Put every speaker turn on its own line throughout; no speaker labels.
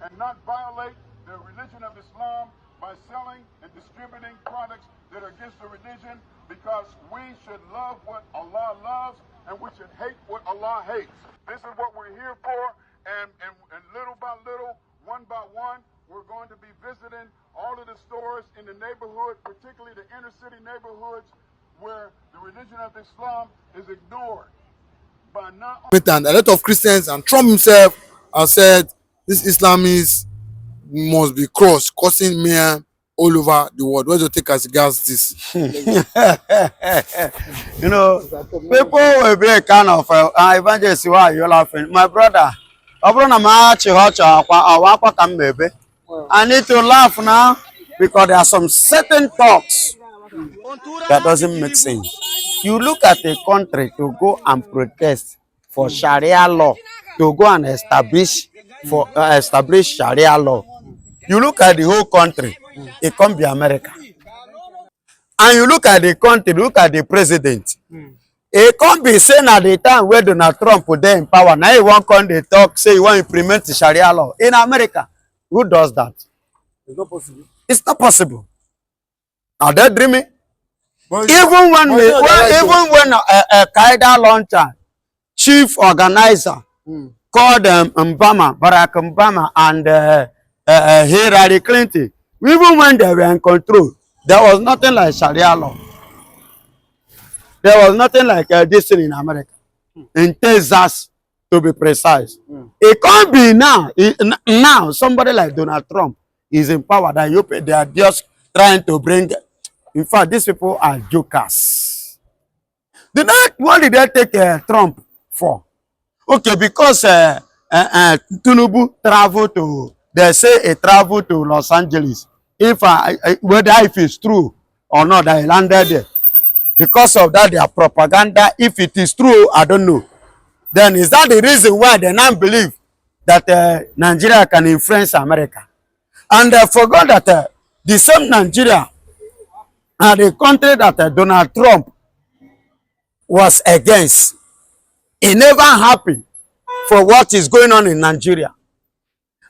and not violate the religion of Islam by selling and distributing products that are against the religion, because we should love what Allah loves and we should hate what Allah hates. This is what we're here for, and little by little, one by one, we're going to be visiting all of the stores in the neighborhood, particularly the inner city neighborhoods where the religion of Islam is ignored.
And a lot of Christians and Trump himself have said this Islamists must be crossed, causing mayhem all over the world. What do you take as regards this?
You know, people will be a kind of evangelist. Why you laughing, my brother? I need to laugh now because there are some certain talks that doesn't make sense. You look at a country to go and protest for Sharia law, to go and establish Sharia law. You look at the whole country, it can't be America. And you look at the country, look at the president. It can't be saying at the time where Donald Trump was there in power. Now you want to talk, say you want to implement the Sharia law in America. Who does that?
It's not possible.
It's not possible. Are they dreaming? Even when a Qaeda launcher, chief organizer, called Barack Obama and Hillary Clinton, even when they were in control, there was nothing like Sharia law. There was nothing like this in America, in Texas, to be precise. It can't be now. Now, somebody like Donald Trump is in power. That they are just trying to bring. In fact, these people are jokers. What did they take Trump for? Okay, because Tinubu traveled to, they say he traveled to Los Angeles. Whether if it's true or not, that he landed there. Because of that, their propaganda, if it is true, I don't know. Then is that the reason why they now believe that Nigeria can influence America? And they forgot that the same Nigeria and the country that Donald Trump was against, he never happy for what is going on in Nigeria.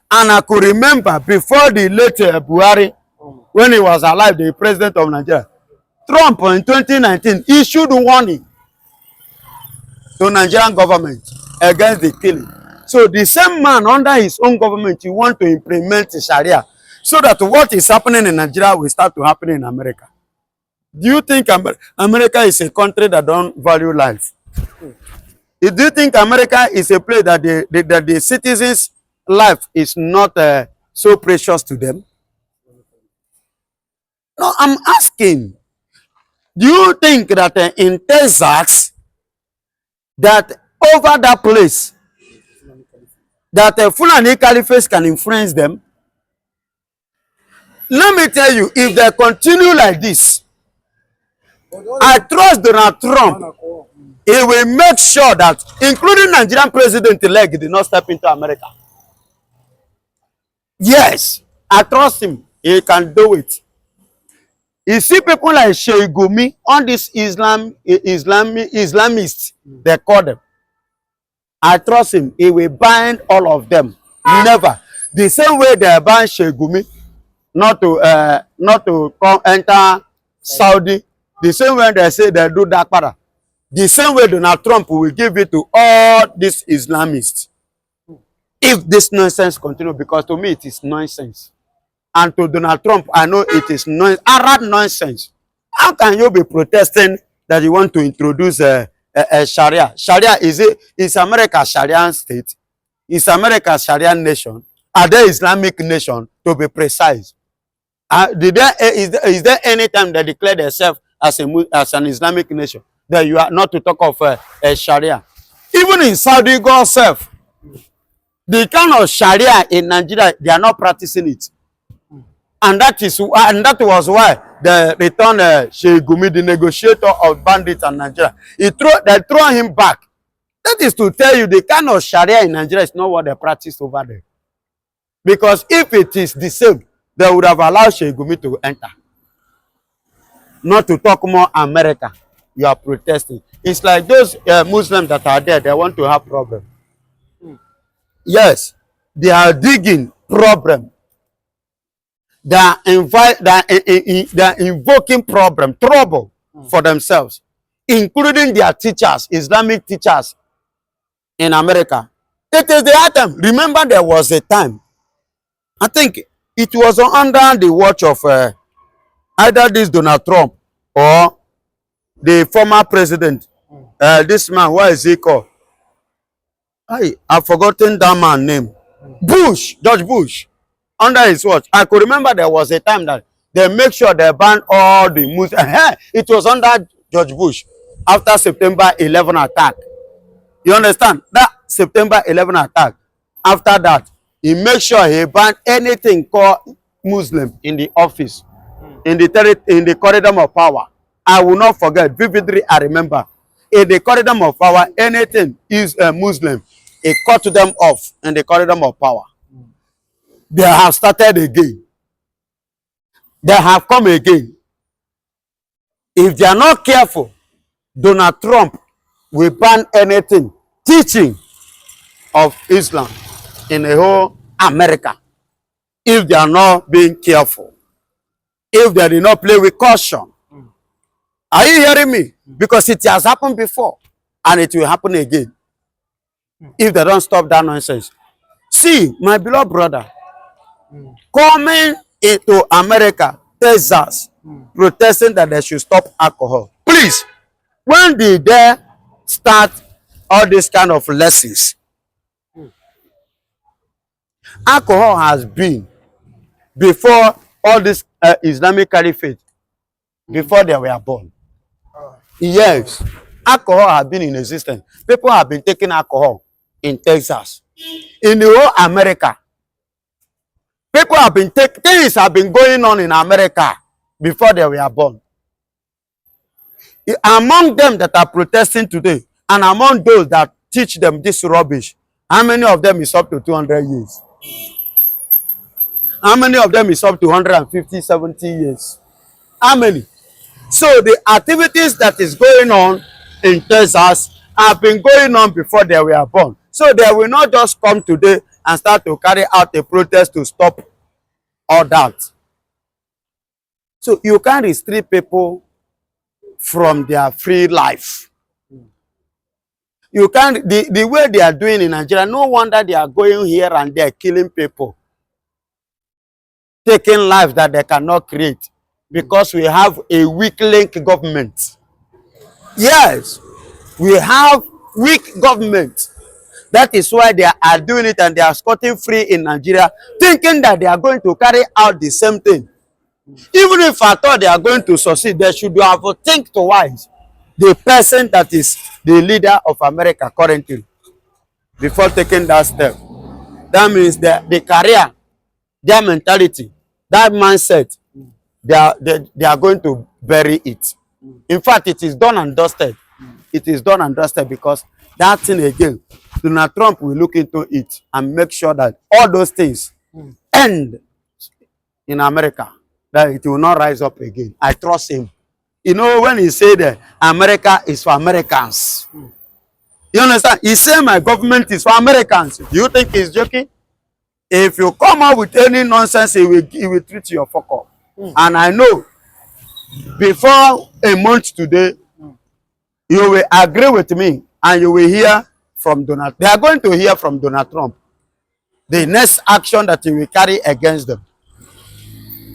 And I could remember before the late Buhari, when he was alive, the president of Nigeria, Trump in 2019 issued warning to Nigerian government against the killing. So the same man under his own government, he want to implement Sharia so that what is happening in Nigeria will start to happen in America. Do you think America is a country that don't value life? Do you think America is a place that the citizens' life is not so precious to them? No, I'm asking. Do you think that in Texas, that over that place, that Finaly Caliphate can influence them? Let me tell you, if they continue like this, I trust Donald Trump. He will make sure that, including Nigerian president-elect, did not step into America. Yes, I trust him. He can do it. You see people like Sheikh Gumi, on this Islamists, they call them. I trust him. He will bind all of them. Never. The same way they bind Sheikh Gumi not to come enter Saudi. The same way they say they do that para. The same way Donald Trump will give it to all these Islamists. If this nonsense continues, because to me it is nonsense. And to Donald Trump, I know it is Arab nonsense. How can you be protesting that you want to introduce a Sharia? Sharia, is America a Sharia state? Is America a Sharia nation? Are they Islamic nation, to be precise? Is there any time they declare themselves as an Islamic nation that you are not to talk of a Sharia? Even in Saudi, God self, the kind of Sharia in Nigeria, they are not practicing it. And that was why they returned Sheikh Gumi, the negotiator of bandits in Nigeria. They throw him back. That is to tell you the kind of Sharia in Nigeria is not what they practice over there. Because if it is the same, they would have allowed Sheikh Gumi to enter. Not to talk more America. You are protesting. It's like those Muslims that are there, they want to have problem. Yes, they are digging problem. They are invoking trouble for themselves, including their teachers, Islamic teachers in America. It is the item. Remember, there was a time, I think it was under the watch of either this Donald Trump or the former president. This man, what is he called? I've forgotten that man's name. Bush, George Bush. Under his watch, I could remember there was a time that they make sure they ban all the Muslims. It was under George Bush after September 11 attack. You understand? That September 11 attack. After that, he made sure he banned anything called Muslim in the office, in the corridor of power. I will not forget. Vividly, I remember. In the corridor of power, anything is a Muslim. He cut them off in the corridor of power. They have started again. They have come again. If they are not careful, Donald Trump will ban anything teaching of Islam in the whole America. If they are not being careful. If they did not play with caution. Are you hearing me? Because it has happened before. And it will happen again. If they don't stop that nonsense. See, my beloved brother. Coming into America, Texas, protesting that they should stop alcohol. Please, when did they start all this kind of lessons? Alcohol has been before all this Islamic caliphate, before they were born. Yes, alcohol has been in existence. People have been taking alcohol in Texas, in the whole America. People have been taking, things have been going on in America before they were born. Among them that are protesting today, and among those that teach them this rubbish, how many of them is up to 200 years? How many of them is up to 150, 70 years? How many? So the activities that is going on in Texas have been going on before they were born. So they will not just come today and start to carry out a protest to stop all that. So you can't restrict people from their free life. You can't, the way they are doing in Nigeria, no wonder they are going here and there killing people. Taking lives that they cannot create. Because we have a weak link government. Yes, we have weak government. That is why they are doing it and they are scotting free in Nigeria, thinking that they are going to carry out the same thing. Even if I thought they are going to succeed, they should have to think twice. The person that is the leader of America currently, before taking that step. That means that the career, their mentality, that mindset, they are going to bury it. In fact, it is done and dusted. It is done and dusted because that thing again, Donald Trump will look into it and make sure that all those things end in America, that it will not rise up again. I trust him. You know, when he said that America is for Americans, you understand? He said my government is for Americans. Do you think he's joking? If you come up with any nonsense, he will treat you a fuck up. And I know, before a month today, you will agree with me and you will hear from Donald. They are going to hear from Donald Trump the next action that he will carry against them.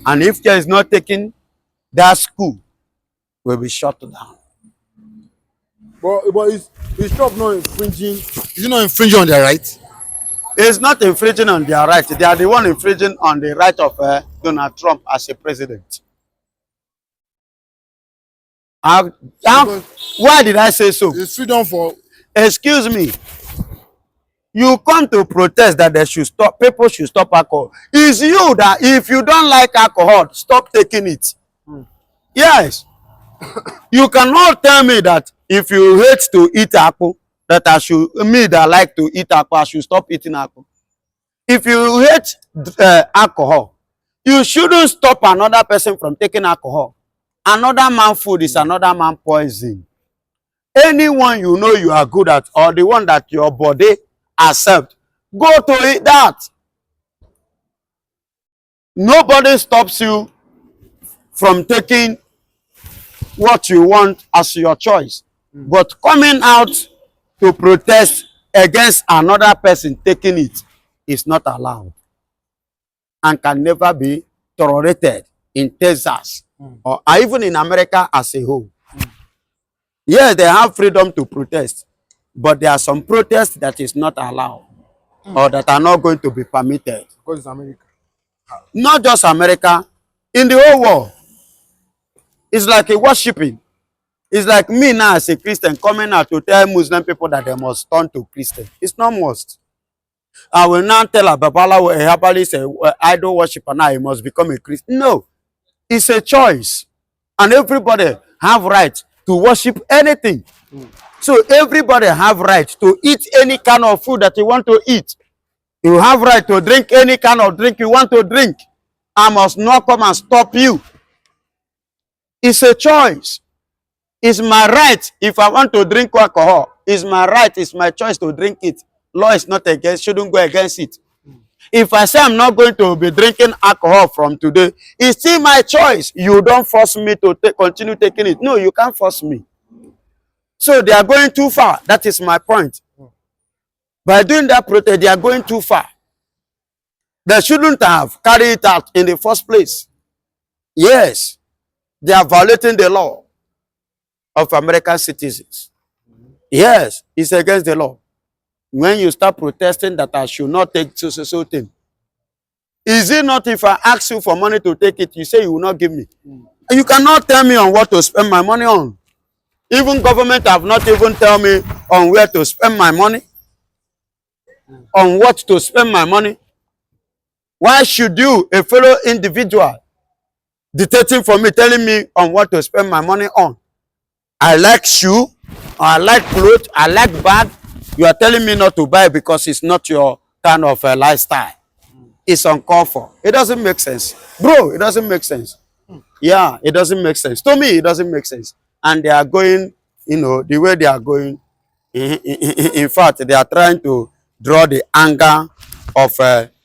And if there is not taken, that school will be shut down.
But is Trump not infringing? Is he not infringing on their rights?
It's not infringing on their rights. They are the one infringing on the right of Donald Trump as a president. Why did I say so?
It's freedom for...
Excuse me. You come to protest that they should stop, people should stop alcohol. It's you that if you don't like alcohol, stop taking it. Yes. You cannot tell me that if you hate to eat apple, that me that like to eat apple, I should stop eating apple. If you hate alcohol, you shouldn't stop another person from taking alcohol. Another man's food is another man's poison. Anyone you know you are good at, or the one that your body accept, go to eat that. Nobody stops you from taking what you want as your choice. But coming out to protest against another person taking it is not allowed and can never be tolerated in Texas or even in America as a whole. Yes, they have freedom to protest, but there are some protests that is not allowed or that are not going to be permitted.
Because it's America.
Not just America, in the whole world. It's like a worshiping. It's like me now as a Christian coming out to tell Muslim people that they must turn to Christian. It's not must. I will now tell a Babalawo, a herbalist, an idol worshiper now he must become a Christian. No. It's a choice. And everybody have right to worship anything. So everybody have right to eat any kind of food that you want to eat. You have right to drink any kind of drink you want to drink. I must not come and stop you. It's a choice. It's my right. If I want to drink alcohol, it's my right. It's my choice to drink it. Law is not against, shouldn't go against it. If I say I'm not going to be drinking alcohol from today, it's still my choice. You don't force me to continue taking it. No, you can't force me. So they are going too far. That is my point. By doing that protest, they are going too far. They shouldn't have carried it out in the first place. Yes, they are violating the law of American citizens. Yes, it's against the law. When you start protesting that I should not take so thing, is it not if I ask you for money to take it, you say you will not give me? You cannot tell me on what to spend my money on. Even government have not even tell me on where to spend my money, on what to spend my money. Why should you, a fellow individual, dictating for me, telling me on what to spend my money on? I like shoe, I like clothes, I like bag. You are telling me not to buy because it's not your kind of lifestyle. It's uncalled for. It doesn't make sense. Bro, it doesn't make sense. Yeah, it doesn't make sense. To me, it doesn't make sense. And they are going, you know, the way they are going. In fact, they are trying to draw the anger of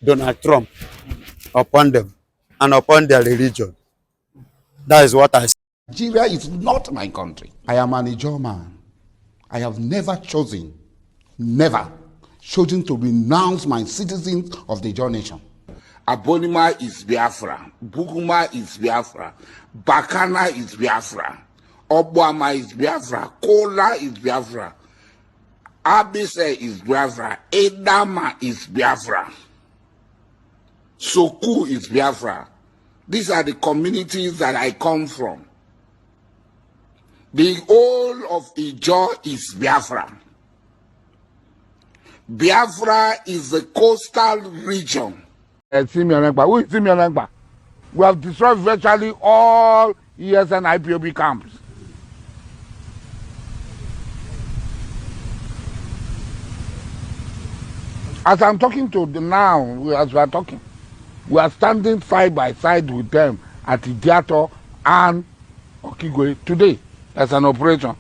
Donald Trump upon them and upon their religion. That is what I say.
Nigeria is not my country. I am an Ijaw man. I have never chosen to renounce my citizens of the Ijaw nation.
Abonima is Biafra, Buguma is Biafra, Bakana is Biafra, Obwama is Biafra, Kola is Biafra, Abise is Biafra, Edama is Biafra, Soku is Biafra. These are the communities that I come from. The whole of Ijaw is Biafra. Biafra is the coastal region.
Who is Simianagba? We have destroyed virtually all ESN IPOB camps. As I'm talking to them now, as we are talking, we are standing side by side with them at Idiato and Okigwe today as an operation.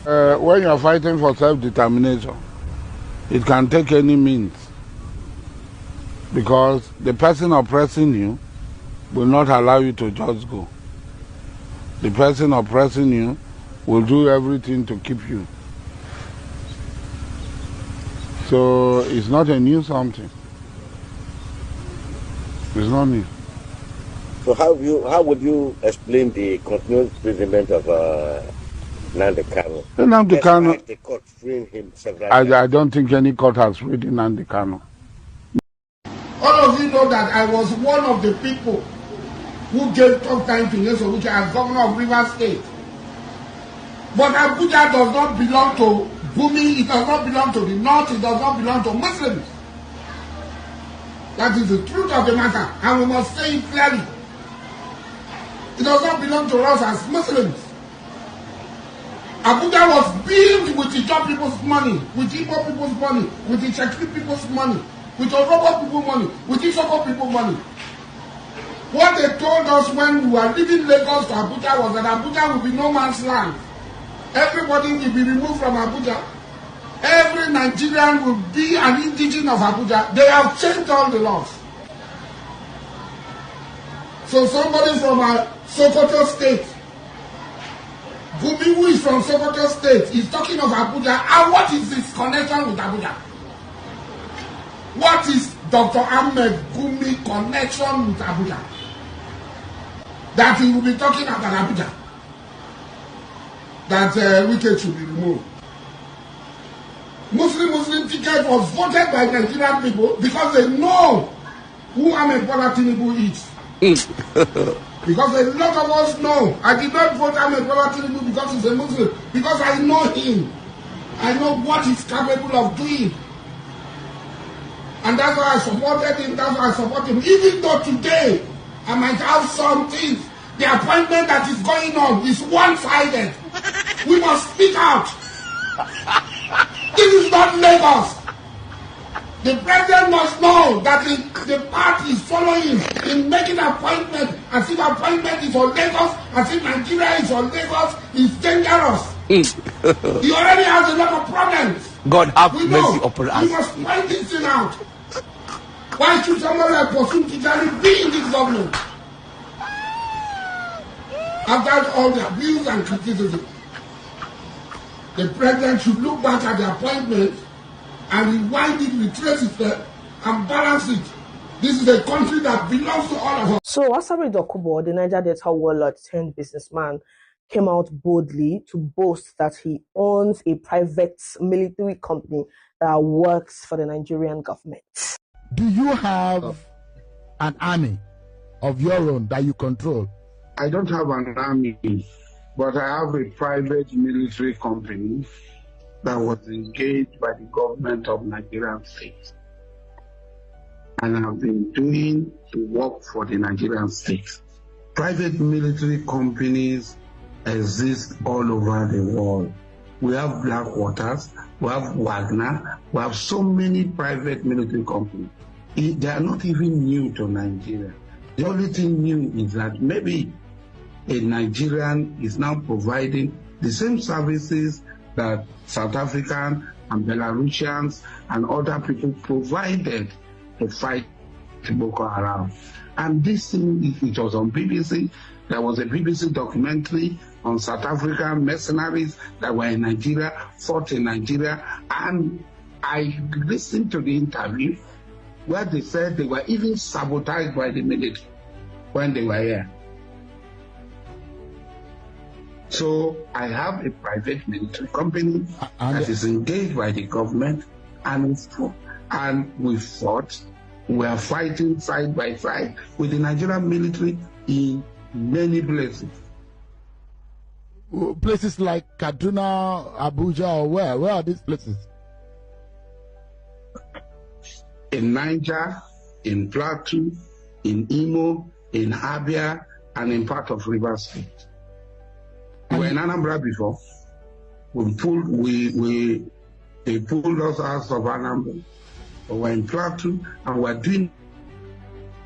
When you are fighting for self-determination, it can take any means, because the person oppressing you will not allow you to just go. The person oppressing you will do everything to keep you. So it's not a new something. It's not new.
So how would you explain the continuous imprisonment of Nnamdi Kanu?
Nnamdi Kanu,
the court freeing him several
I don't think any court has freed Nnamdi Kanu.
All of you know that I was one of the people who gave tough time to Nyesom Wike as governor of Rivers State. But Abuja does not belong to Gumi, it does not belong to the North, it does not belong to Muslims. That is the truth of the matter, and we must say it clearly. It does not belong to us as Muslims. Abuja was built with Ijaw people's money, with Igbo people's money, with the Chekri people's money, with Orobo people's money, with Isoko people's money. What they told us when we were leaving Lagos to Abuja was that Abuja will be no man's land. Everybody will be removed from Abuja. Every Nigerian will be an indigene of Abuja. They have changed all the laws. So somebody from Sokoto State, Gumi, who is from Sokoto State, is talking of Abuja. And what is his connection with Abuja? What is Dr. Ahmed Gumi connection with Abuja? That he will be talking about Abuja. That Wike should be removed. Muslim ticket was voted by Nigerian people because they know who Ahmed Bola Tinubu is. Because a lot of us know. I did not vote Ahmed Bola Tinubu because he's a Muslim. Because I know him. I know what he's capable of doing. And that's why I supported him. That's why I support him. Even though today I might have some things. The appointment that is going on is one-sided. We must speak out. This is not Lagos. The president must know that the party is following in making appointment as if appointment is on Lagos, as if Nigeria is on Lagos, is dangerous. He already has a lot of problems.
God have mercy upon us.
We must point this thing out. Why should somebody like Bosun Tijani be in this government? After all the abuse and criticism, the president should look back at the appointment and rewind it, retrace it, and balance it. This is a country that belongs to all of us.
So Asari Dokubo, the Niger Delta warlord turned businessman, came out boldly to boast that he owns a private military company that works for the Nigerian government.
Do you have an army of your own that you control?
I don't have an army, but I have a private military company that was engaged by the government of Nigerian state. And I've been doing the work for the Nigerian state. Private military companies exist all over the world. We have Black Waters, we have Wagner, we have so many private military companies. They are not even new to Nigeria. The only thing new is that maybe a Nigerian is now providing the same services that South African and Belarusians and other people provided to fight Boko Haram. And this thing, it was on BBC. There was a BBC documentary on South African mercenaries that were in Nigeria, fought in Nigeria. And I listened to the interview where they said they were even sabotaged by the military when they were here. So I have a private military company that is engaged by the government, and we fought. We are fighting side by side with the Nigerian military in many places.
Places like Kaduna, Abuja, or where? Where are these places?
In Niger, in Plateau, in Imo, in Abia, and in part of Rivers State. We were in Anambra before. They pulled us out of Anambra. We were in Plateau, and we're doing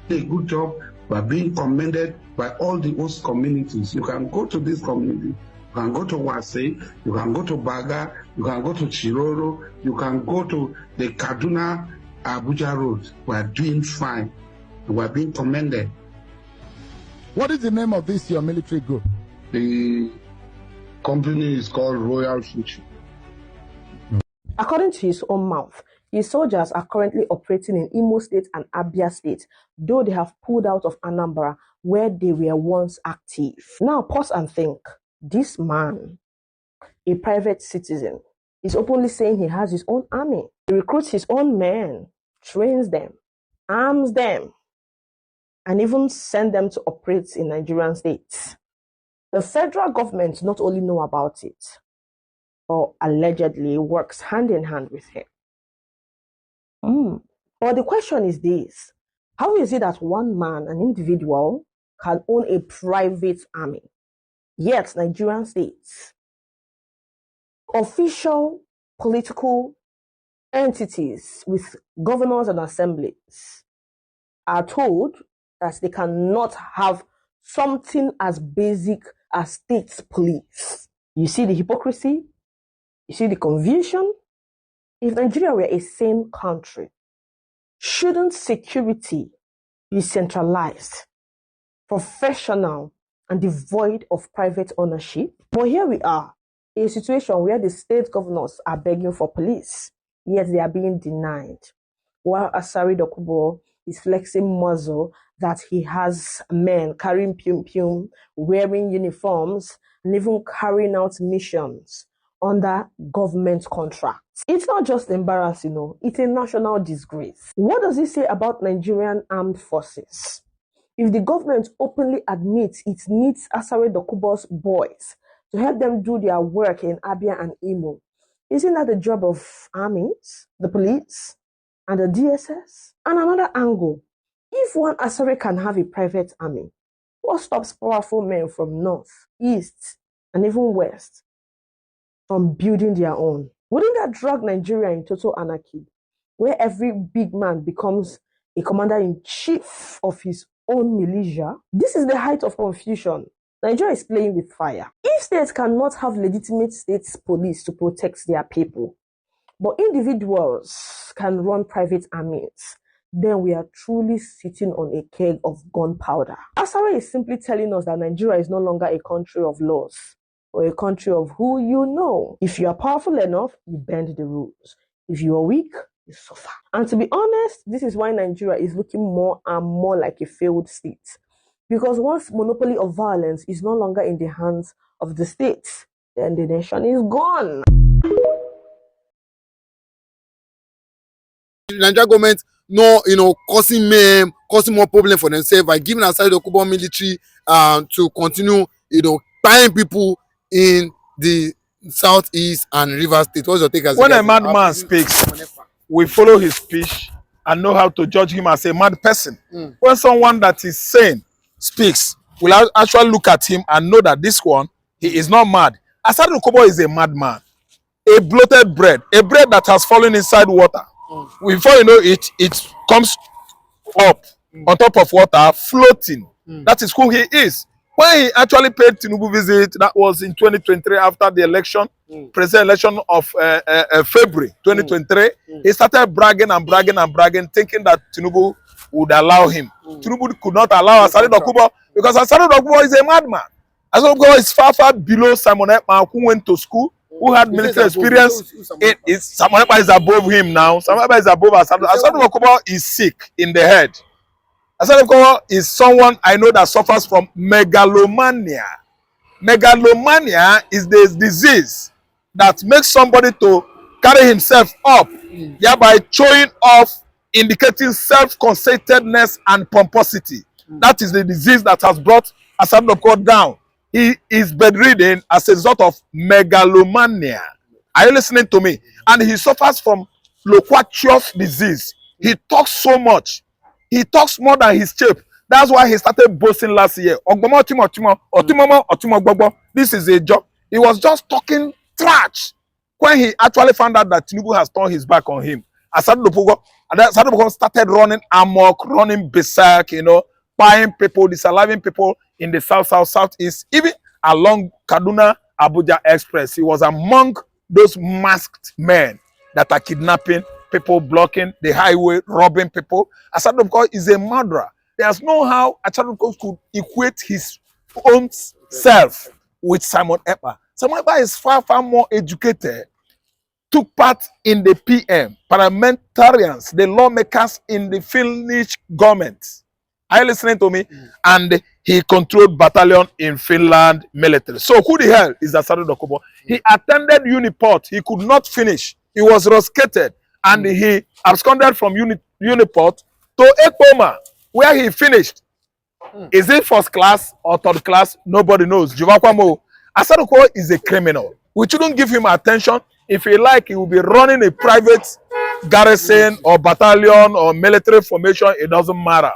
a good job. We're being commended by all the host communities. You can go to this community. You can go to Wase, you can go to Baga, you can go to Chiroro, you can go to the Kaduna Abuja road. We're doing fine. We're being commended.
What is the name of this, your military group?
The company is called Royal Future.
According to his own mouth, his soldiers are currently operating in Imo State and Abia State, though they have pulled out of Anambra, where they were once active. Now pause and think. This man, a private citizen, is openly saying he has his own army. He recruits his own men, trains them, arms them, and even sends them to operate in Nigerian states. The federal government not only know about it, or allegedly works hand in hand with him. But the question is this: how is it that one man, an individual, can own a private army, yet Nigerian states, official political entities with governors and assemblies, are told that they cannot have something as basic as state police? You see the hypocrisy? You see the confusion? If Nigeria were a sane country, shouldn't security be centralized? professional, and devoid of private ownership. But here we are, a situation where the state governors are begging for police, yet they are being denied. While Asari Dokubo is flexing muscle that he has men carrying pum-pum, wearing uniforms, and even carrying out missions under government contracts. It's not just embarrassing, it's a national disgrace. What does it say about Nigerian armed forces? If the government openly admits it needs Asari Dokubo's boys to help them do their work in Abia and Imo, isn't that the job of armies, the police, and the DSS? And another angle, if one Asari can have a private army, what stops powerful men from north, east, and even west from building their own? Wouldn't that drag Nigeria in total anarchy, where every big man becomes a commander-in-chief of his own militia? This is the height of confusion. Nigeria is playing with fire. If states cannot have legitimate state police to protect their people, but individuals can run private armies, then we are truly sitting on a keg of gunpowder. Asari is simply telling us that Nigeria is no longer a country of laws, or a country of who you know. If you are powerful enough, you bend the rules. If you are weak, you suffer. And to be honest, this is why Nigeria is looking more and more like a failed state. Because once monopoly of violence is no longer in the hands of the state, then the nation is gone.
The Nigerian government causing more problem for themselves by giving aside the Dokubo military to continue, buying people in the southeast and River State. What's your take as
when a madman speaks, we follow his speech and know how to judge him as a mad person. When someone that is sane speaks, we'll actually look at him and know that this one, he is not mad. Asari Dokubo is a madman, a bloated bread, a bread that has fallen inside water. Before you know it, it comes up on top of water, floating. That is who he is. When he actually paid Tinubu visit, that was in 2023 after the election, president election of February 2023, he started bragging and bragging and bragging, thinking that Tinubu would allow him. Tinubu could not allow Asari Dokubo because Asari Dokubo is a madman. Asari Dokubo is far, far below Simon Ekpa, who went to school, who had military experience. Simon Ekpa is above him now. Simon Ekpa is above Asari. Asari Dokubo is sick in the head. Asari Dokubo is someone I know that suffers from megalomania. Megalomania is the disease that makes somebody to carry himself up, thereby showing off, indicating self-conceitedness and pomposity. That is the disease that has brought Asari Dokubo down. He is bedridden as a result of megalomania. Are you listening to me? And he suffers from loquacious disease. He talks so much. He talks more than his shape. That's why he started boasting last year. This is a job. He was just talking trash when he actually found out that Tinubu has turned his back on him. Asari Dokubo started running amok, running berserk, buying people, disallowing people in the southeast, even along Kaduna Abuja Express. He was among those masked men that are kidnapping people, blocking the highway, robbing people. Asari Dokubo is a murderer. There's no how Asari Dokubo could equate his own self with Simon Ekpa. Simon Ekpa is far, far more educated, took part in the PM, parliamentarians, the lawmakers in the Finnish government. Are you listening to me? And he controlled battalion in Finland military. So who the hell is Asari Dokubo? He attended Uniport. He could not finish. He was rusticated. And he absconded from Uniport to Ekpoma, where he finished. Is it first class or third class? Nobody knows. Asari Dokubo is a criminal. We shouldn't give him attention. If he like, he will be running a private garrison or battalion or military formation. It doesn't matter.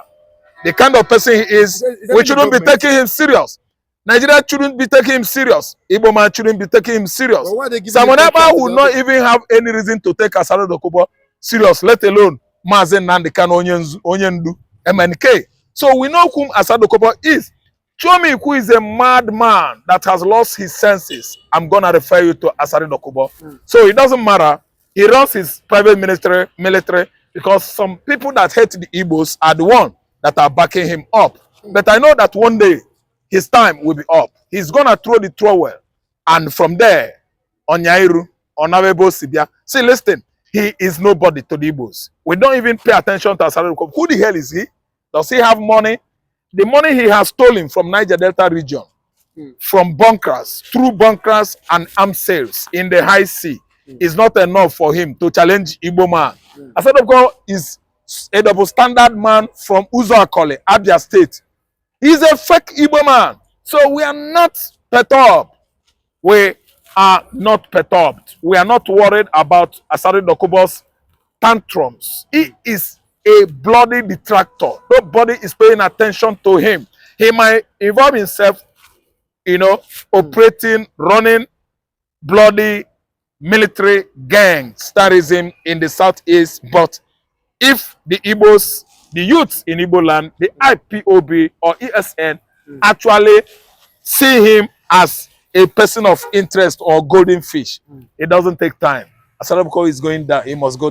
The kind of person he is, we shouldn't be taking him serious. Nigeria shouldn't be taking him serious. Igbo man shouldn't be taking him serious. Simon Ekpa would not even have any reason to take Asari Dokubo serious, let alone Mazen Nandekan Onyendu, MNK. So we know whom Asari Dokubo is. Show me who is a madman that has lost his senses. I'm going to refer you to Asari Dokubo. So it doesn't matter. He runs his private military because some people that hate the Igbos are the one that are backing him up. But I know that one day his time will be up. He's gonna throw the trowel, and from there, Onyairu, Onawebo Sibia. See, listen, he is nobody to the Igbos. We don't even pay attention to Asari. Who the hell is he? Does he have money? The money he has stolen from Niger Delta region, from bunkers, through bunkers and arms sales in the high sea, is not enough for him to challenge Igbo man. Asari is a double standard man from Uzoakole, Abia State. He's a fake Igbo man. So we are not perturbed. We are not perturbed. We are not worried about Asari Dokubo's tantrums. He is a bloody detractor. Nobody is paying attention to him. He might involve himself, you know, operating, running bloody military gangsterism in the southeast. But if the Igbos, the youths in Igbo land, the IPOB or ESN actually see him as a person of interest or golden fish, it doesn't take time. Asari is going down, he must go